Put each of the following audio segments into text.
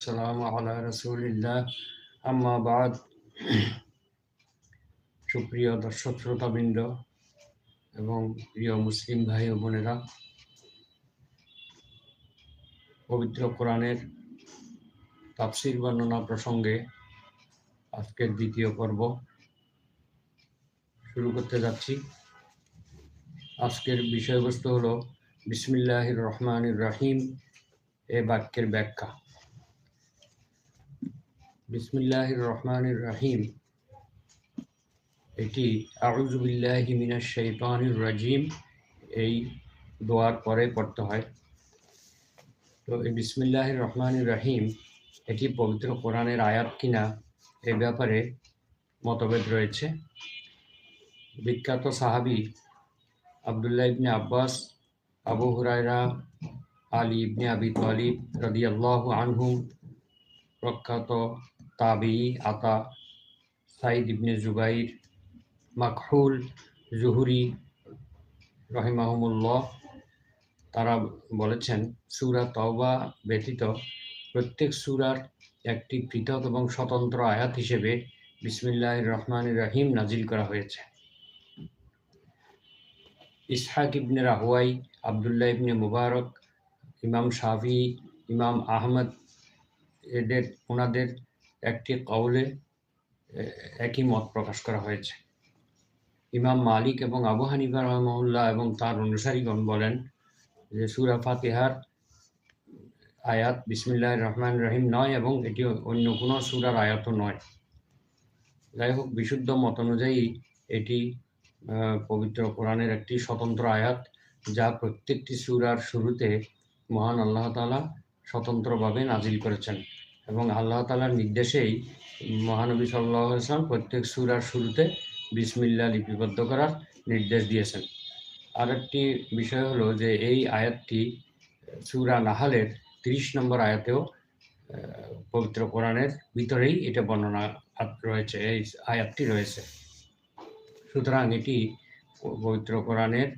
والسلام على رسول الله আম্মা বাদ। সুপ্রিয় দর্শক শ্রোতাবৃন্দ এবং প্রিয় মুসলিম ভাই ও বোনেরা, পবিত্র কোরআনের তাফসীর বর্ণনা প্রসঙ্গে আজকের দ্বিতীয় পর্ব শুরু করতে যাচ্ছি। আজকের বিষয়বস্তু হলো বিসমিল্লাহির রহমানির রহিম এ বাক্যের ব্যাখ্যা। বিসমিল্লাহির রহমানির রহিম এটি আউযু বিল্লাহি মিনাশ শাইতানির রাজিম এই দোয়ার পরে পড়তে হয়। তো এই বিসমিল্লাহির রহমানির রহিম এটি পবিত্র কোরআনের আয়াত কিনা এ ব্যাপারে মতভেদ রয়েছে। বিখ্যাত সাহাবী আব্দুল্লাহ ইবনে আব্বাস, আবু হুরায়রা, আলী ইবনে আবি তালিব রাদিয়াল্লাহু আনহুম, প্রখ্যাত তাবিঈ আতা, সাইদ ইবনে জুবাইর, মাকহুল, জুহরি রহিমাহুমুল্লাহ, তারা বলেছেন সূরা তাওবা ব্যতীত প্রত্যেক সূরার একটি পৃথক এবং স্বতন্ত্র আয়াত হিসেবে বিসমিল্লাহির রহমানির রহিম নাজিল করা হয়েছে। ইসহাক ইবনে রাহওয়াই, আব্দুল্লাহ ইবনে মুবারক, ইমাম শাফিঈ, ইমাম আহমদ ওনাদের একটি কওলে একই মত প্রকাশ করা হয়েছে। ইমাম মালিক এবং আবু হানিফা রাহিমাহুল্লাহ এবং তার অনুসারীগণ বলেন যে সূরা ফাতিহার আয়াত বিসমিল্লাহির রহমানির রহিম নয় এবং এটি অন্য কোনো সূরার আয়াতও নয়। যাই হোক, বিশুদ্ধ মত অনুযায়ী এটি পবিত্র কোরআনের একটি স্বতন্ত্র আয়াত, যা প্রত্যেকটি সূরার শুরুতে মহান আল্লাহ তাআলা স্বতন্ত্রভাবে নাজিল করেছেন এবং আল্লাহ তাআলার নির্দেশেই মহানবী সাল্লাল্লাহু আলাইহি ওয়াসাল্লাম প্রত্যেক সূরার শুরুতে বিসমিল্লাহ লিপিবদ্ধ করার নির্দেশ দিয়েছেন। আরেকটি বিষয় হলো যে এই আয়াতটি সূরা নাহলের 30 নম্বর আয়াতেও পবিত্র কোরআনের ভিতরেই এটা বর্ণনা রয়েছে, এই আয়াতটি রয়েছে। সুতরাং এটি পবিত্র কোরআনের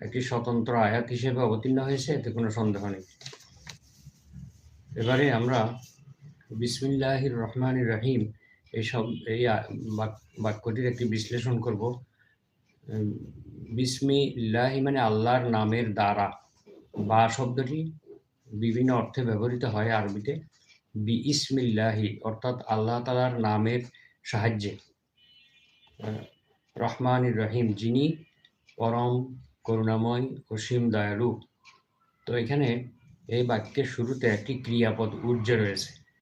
একটি স্বতন্ত্র আয়াত হিসেবে অবতীর্ণ হয়েছে, এতে কোনো সন্দেহ নেই। এবারে আমরা বিসমিল্লাহির রহমানির রহিম এই বাক্যটির একটি বিশ্লেষণ করব। বিসমিল্লাহি মানে আল্লাহর নামের দ্বারা। বা শব্দটি বিভিন্ন অর্থে ব্যবহৃত হয় আরবিতে। বিইসমিল্লাহি অর্থাৎ আল্লাহ তাআলার নামের সাহায্যে। রহমানির রহিম যিনি পরম করুণাময়, অসীম দয়ালু। তো এখানে এই বাক্যের শুরুতে একটি ক্রিয়াপদ উর্জে রয়েছে।